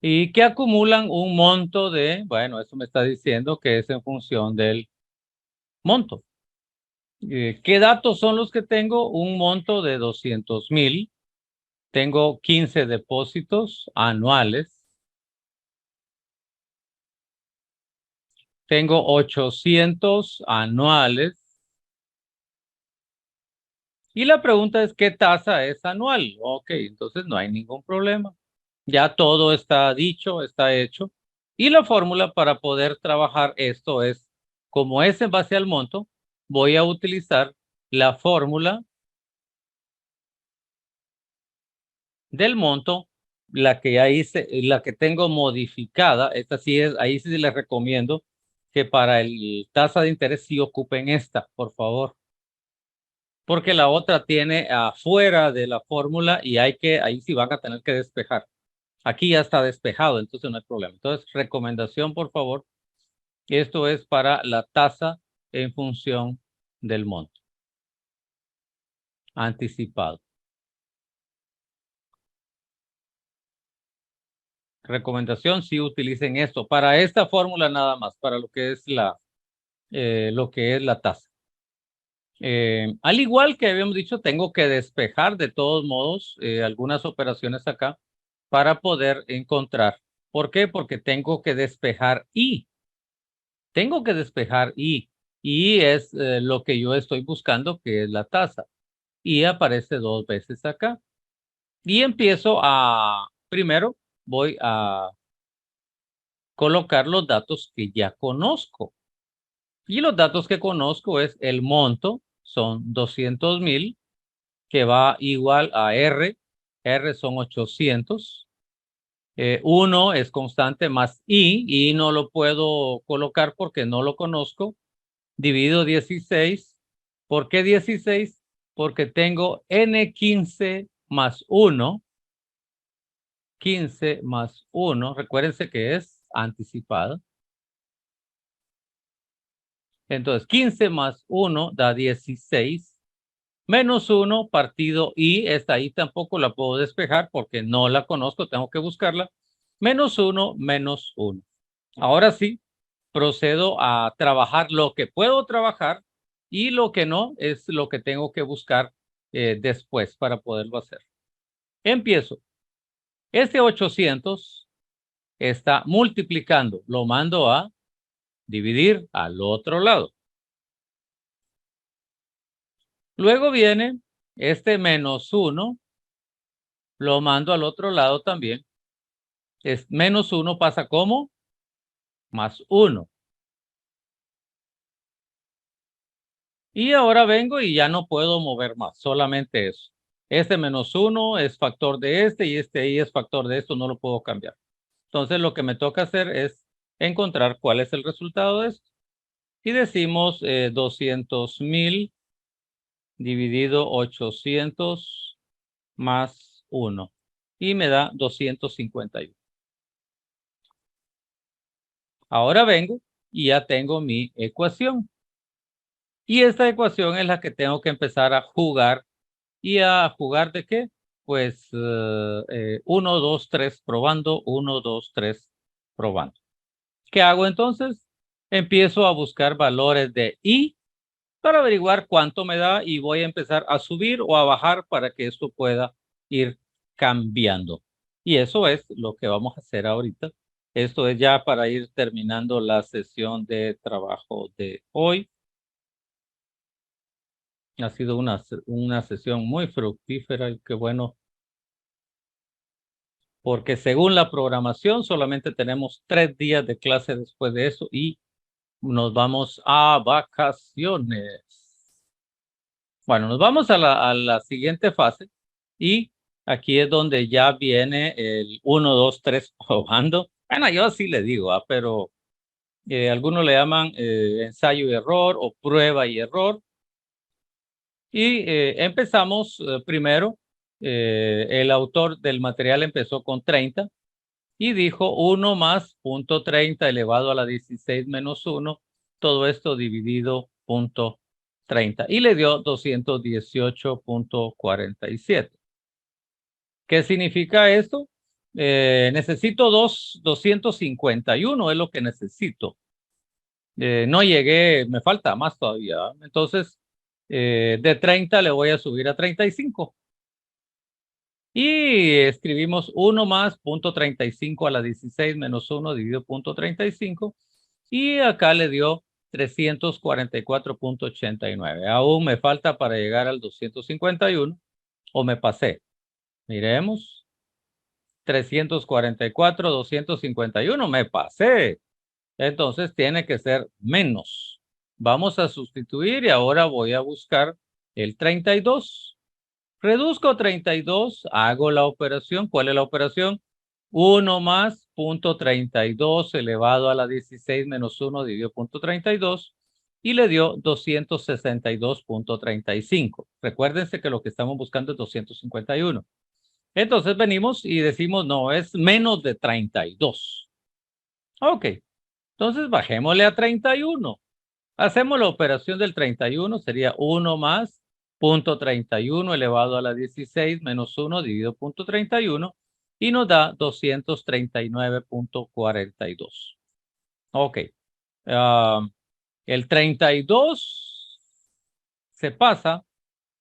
Speaker 1: Y que acumulan un monto de, bueno, eso me está diciendo que es en función del monto. ¿Qué datos son los que tengo? Un monto de 200,000. Tengo 15 depósitos anuales. Tengo 800 anuales. Y la pregunta es, ¿qué tasa es anual? Ok, entonces no hay ningún problema. Ya todo está dicho, está hecho. Y la fórmula para poder trabajar esto es, como es en base al monto, voy a utilizar la fórmula del monto, la que ya hice, la que tengo modificada. Esta sí es, ahí sí les recomiendo que para el tasa de interés sí ocupen esta, por favor. Porque la otra tiene afuera de la fórmula y ahí sí van a tener que despejar. Aquí ya está despejado, entonces no hay problema. Entonces, recomendación, por favor. Esto es para la tasa en función del monto anticipado. Recomendación, sí utilicen esto. Para esta fórmula nada más, para lo que es la tasa. Al igual que habíamos dicho, tengo que despejar de todos modos algunas operaciones acá para poder encontrar. ¿Por qué? Porque tengo que despejar I. Tengo que despejar I. Y es lo que yo estoy buscando, que es la tasa. Y aparece dos veces acá. Y empiezo primero voy a colocar los datos que ya conozco. Y los datos que conozco es el monto, son 200,000, que va igual a R. R son 800. 1 es constante más I no lo puedo colocar porque no lo conozco. dividido 16. ¿Por qué 16? Porque tengo N15 más 1. 15 más 1, recuérdense que es anticipado. Entonces, 15 más 1 da 16. Menos 1 partido I, esta I tampoco la puedo despejar porque no la conozco, tengo que buscarla. Menos 1, menos 1. Ahora sí, procedo a trabajar lo que puedo trabajar y lo que no es lo que tengo que buscar después para poderlo hacer. Empiezo. Este 800 está multiplicando, lo mando a dividir al otro lado. Luego viene este menos 1, lo mando al otro lado también. Menos 1 pasa como más 1. Y ahora vengo y ya no puedo mover más, solamente eso. Este menos 1 es factor de este y este ahí es factor de esto, no lo puedo cambiar. Entonces lo que me toca hacer es encontrar cuál es el resultado de esto. Y decimos 200,000 dividido 800 más 1. Y me da 251. Ahora vengo y ya tengo mi ecuación. Y esta ecuación es la que tengo que empezar a jugar. ¿Y a jugar de qué? Pues 1, 2, 3 probando, 1, 2, 3 probando. ¿Qué hago entonces? Empiezo a buscar valores de I para averiguar cuánto me da y voy a empezar a subir o a bajar para que esto pueda ir cambiando. Y eso es lo que vamos a hacer ahorita. Esto es ya para ir terminando la sesión de trabajo de hoy. Ha sido una sesión muy fructífera y qué bueno, porque según la programación solamente tenemos 3 días de clase después de eso y nos vamos a vacaciones. Bueno, nos vamos a la siguiente fase y aquí es donde ya viene el 1, 2, 3 probando. Bueno, yo así le digo, pero algunos le llaman ensayo y error o prueba y error. Y empezamos primero, el autor del material empezó con 30 y dijo 1 más 0.30 elevado a la 16 menos 1, todo esto dividido 0.30 y le dio 218.47. ¿Qué significa esto? Necesito 251, es lo que necesito. No llegué, me falta más todavía. Entonces, de 30 le voy a subir a 35. Y escribimos 1 más 0.35 a la 16 menos 1 dividido 0.35. Y acá le dio 344.89. Aún me falta para llegar al 251 o me pasé. Miremos. 344, 251, me pasé. Entonces tiene que ser menos. Vamos a sustituir y ahora voy a buscar el 32. Reduzco 32, hago la operación. ¿Cuál es la operación? 1 más 0.32 elevado a la 16 menos 1 dividido 0.32 y le dio 262.35. Recuérdense que lo que estamos buscando es 251. Entonces venimos y decimos, no, es menos de 32. Ok, entonces bajémosle a 31. Hacemos la operación del 31, sería 1 más 0.31 elevado a la 16 menos 1 dividido 0.31 y nos da 239.42. Ok, el 32 se pasa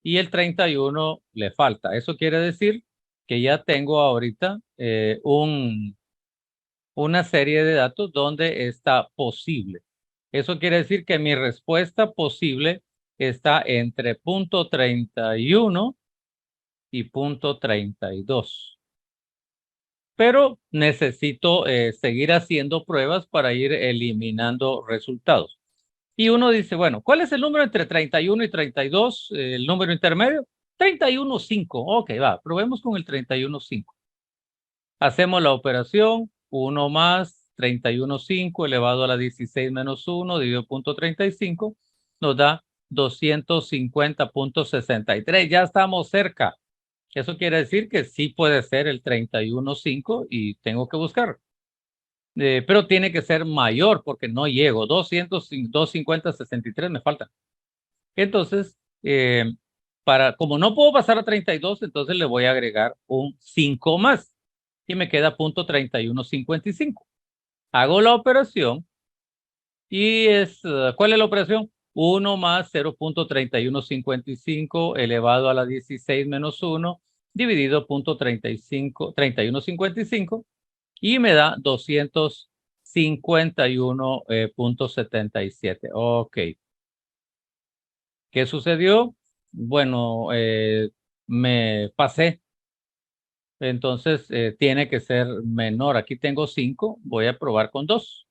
Speaker 1: y el 31 le falta. Eso quiere decir que ya tengo ahorita una serie de datos donde está posible. Eso quiere decir que mi respuesta posible está entre 0.31 y 0.32. Pero necesito seguir haciendo pruebas para ir eliminando resultados. Y uno dice, bueno, ¿cuál es el número entre 31 y 32? El número intermedio. 31,5. Ok, va, probemos con el 31,5. Hacemos la operación. 1 más 31.5 elevado a la 16 menos 1 dividido 0.35 nos da 250.63. Ya estamos cerca. Eso quiere decir que sí puede ser el 31.5 y tengo que buscar. Pero tiene que ser mayor porque no llego. 250.63 me falta. Entonces, como no puedo pasar a 32, entonces le voy a agregar un 5 más y me queda 0.3155. Hago la operación y ¿cuál es la operación? 1 más 0.3155 elevado a la 16 menos 1 dividido 0.3155 y me da 251.77. Ok. ¿Qué sucedió? Bueno, me pasé. Entonces, tiene que ser menor. Aquí tengo 5. Voy a probar con 2.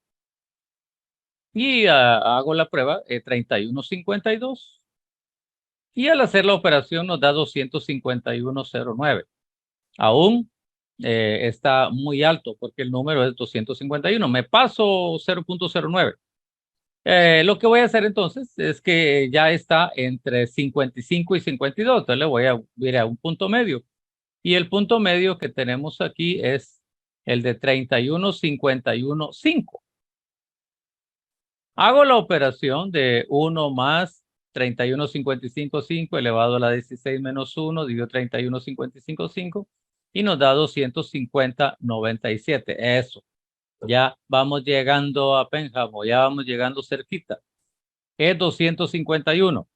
Speaker 1: Y hago la prueba, 31.52. Y al hacer la operación nos da 251.09. Aún está muy alto porque el número es 251. Me paso 0.09. Lo que voy a hacer entonces es que ya está entre 55 y 52. Entonces le voy a ir a un punto medio. Y el punto medio que tenemos aquí es el de 31.51.5. Hago la operación de 1 más 31.55.5 elevado a la 16 menos 1 dividido 31.55.5 y nos da 250.97. Eso. Ya vamos llegando a Pénjamo, ya vamos llegando cerquita. Es 251.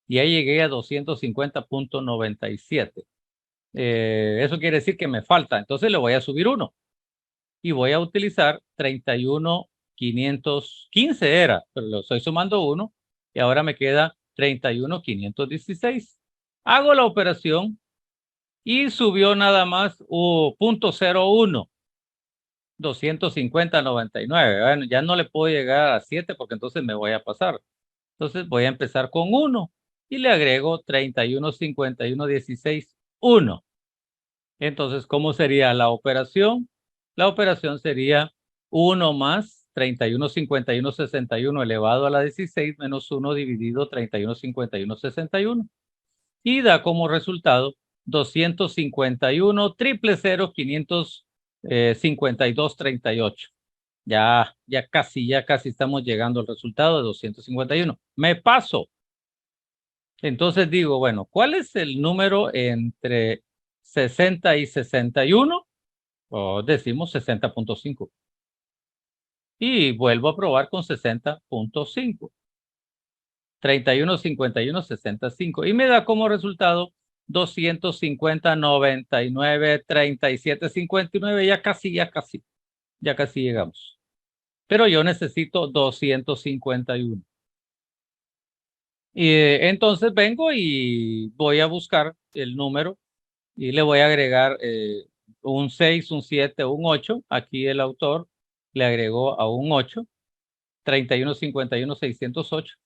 Speaker 1: Y ahí llegué a 250.97. Eso quiere decir que me falta. Entonces le voy a subir 1. Y voy a utilizar 31.515 era, pero lo estoy sumando 1 y ahora me queda 31.516. Hago la operación y subió nada más 0.01. 250.99. Bueno, ya no le puedo llegar a 7 porque entonces me voy a pasar. Entonces voy a empezar con 1 y le agrego 31.51.16, 1. Entonces, ¿cómo sería la operación? La operación sería 1 más 31.51.61 elevado a la 16 menos 1 dividido 31.51.61 y da como resultado 251.000.552.38. Ya casi estamos llegando al resultado de 251. Me paso. Entonces digo, bueno, ¿cuál es el número entre 60 y 61? O decimos 60.5. Y vuelvo a probar con 60.5. 31.51.65. Y me da como resultado 250.99.37.59. Ya casi llegamos. Pero yo necesito 251. Y entonces vengo y voy a buscar el número y le voy a agregar un 6, un 7, un 8. Aquí el autor le agregó a un 8, 31.51.608.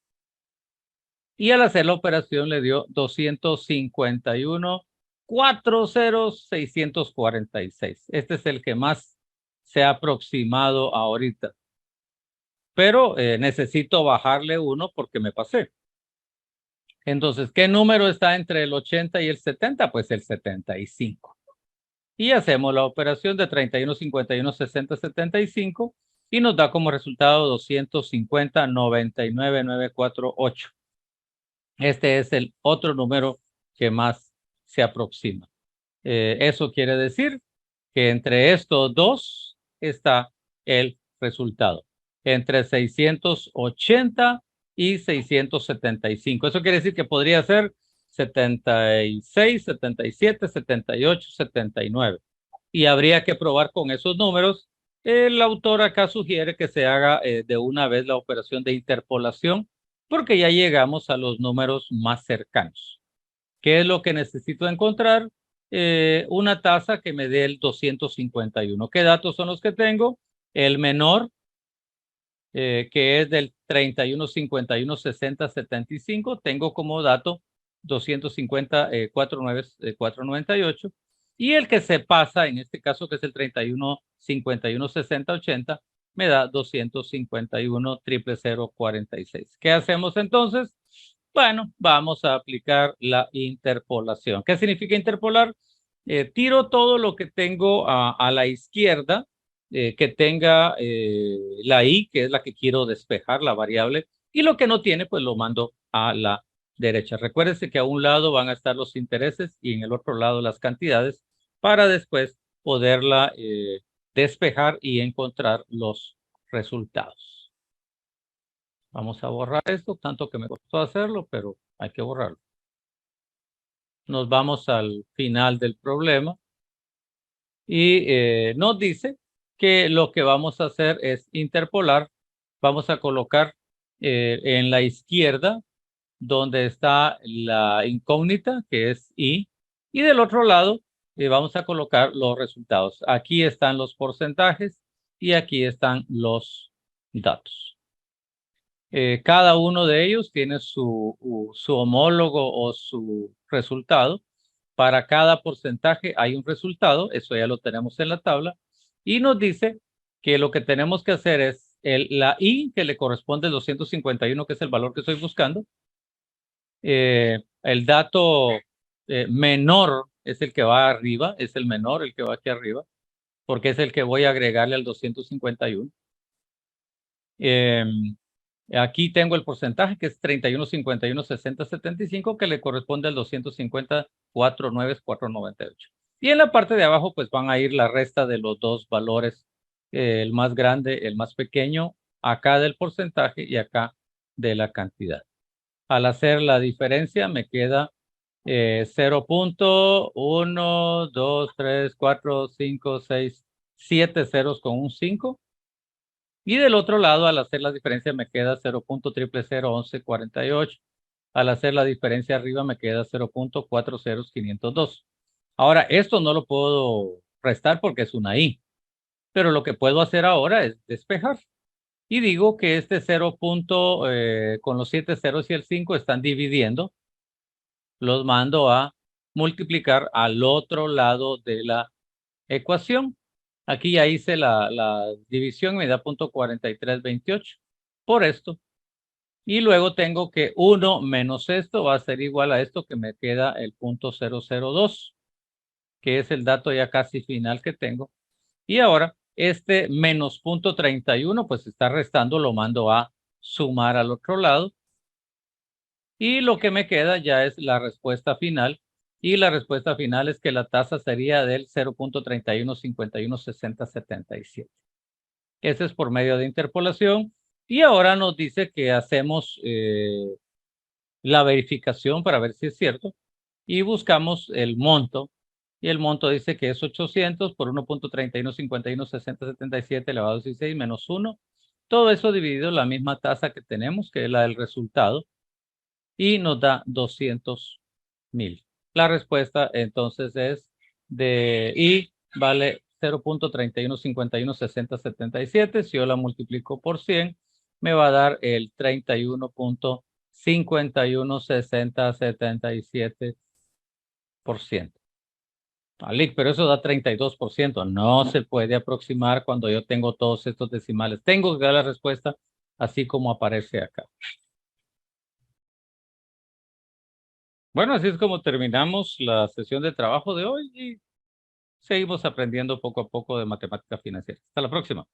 Speaker 1: Y al hacer la operación le dio 251.40.646. Este es el que más se ha aproximado ahorita. Pero necesito bajarle 1 porque me pasé. Entonces, ¿qué número está entre el 80 y el 70? Pues el 75. Y hacemos la operación de 31.51.60.75 y nos da como resultado 250.99.948. Este es el otro número que más se aproxima. Eso quiere decir que entre estos dos está el resultado. Entre 680 y 675. Eso quiere decir que podría ser 76, 77, 78, 79. Y habría que probar con esos números. El autor acá sugiere que se haga de una vez la operación de interpolación porque ya llegamos a los números más cercanos. ¿Qué es lo que necesito encontrar? Una tasa que me dé el 251. ¿Qué datos son los que tengo? El menor, que es del 31.51.60.75. Tengo como dato 250.498. Y el que se pasa, en este caso que es el 31.51.60.80, me da 251.000.46. ¿Qué hacemos entonces? Bueno, vamos a aplicar la interpolación. ¿Qué significa interpolar? Tiro todo lo que tengo a la izquierda, que tenga la i, que es la que quiero despejar, la variable, y lo que no tiene, pues lo mando a la derecha. Recuérdense que a un lado van a estar los intereses y en el otro lado las cantidades para después poderla despejar y encontrar los resultados. Vamos a borrar esto, tanto que me costó hacerlo, pero hay que borrarlo. Nos vamos al final del problema y nos dice que lo que vamos a hacer es interpolar. Vamos a colocar en la izquierda donde está la incógnita, que es i, y del otro lado vamos a colocar los resultados. Aquí están los porcentajes y aquí están los datos. Cada uno de ellos tiene su homólogo o su resultado. Para cada porcentaje hay un resultado, eso ya lo tenemos en la tabla, y nos dice que lo que tenemos que hacer es la i, que le corresponde al 251, que es el valor que estoy buscando. El dato menor es el que va arriba, es el menor el que va aquí arriba, porque es el que voy a agregarle al 251. Aquí tengo el porcentaje que es 31,51,60,75, que le corresponde al 250,494,98. Y en la parte de abajo pues van a ir la resta de los dos valores, el más grande, el más pequeño, acá del porcentaje y acá de la cantidad. Al hacer la diferencia me queda 0.1, 2, 3, 4, 5, 6, 7 ceros con un 5. Y del otro lado, al hacer la diferencia, me queda 0.0001148. Al hacer la diferencia arriba, me queda 0.40502. Ahora, esto no lo puedo restar porque es una i. Pero lo que puedo hacer ahora es despejar. Y digo que este 0. Con los 7 ceros y el 5 están dividiendo. Los mando a multiplicar al otro lado de la ecuación. Aquí ya hice la división, me da 0.4328 por esto. Y luego tengo que 1 menos esto va a ser igual a esto que me queda el 0.002, que es el dato ya casi final que tengo. Y ahora este menos 0.31 pues está restando, lo mando a sumar al otro lado. Y lo que me queda ya es la respuesta final. Y la respuesta final es que la tasa sería del 0.31516077. Ese es por medio de interpolación. Y ahora nos dice que hacemos la verificación para ver si es cierto. Y buscamos el monto. Y el monto dice que es 800 por 1.31516077 elevado a 16 menos 1. Todo eso dividido en la misma tasa que tenemos, que es la del resultado. Y nos da 200,000. La respuesta entonces es de I vale 0.31516077. Si yo la multiplico por 100, me va a dar el 31.516077%. Alic, pero eso da 32%. No se puede aproximar cuando yo tengo todos estos decimales. Tengo que dar la respuesta así como aparece acá. Bueno, así es como terminamos la sesión de trabajo de hoy y seguimos aprendiendo poco a poco de matemática financiera. Hasta la próxima.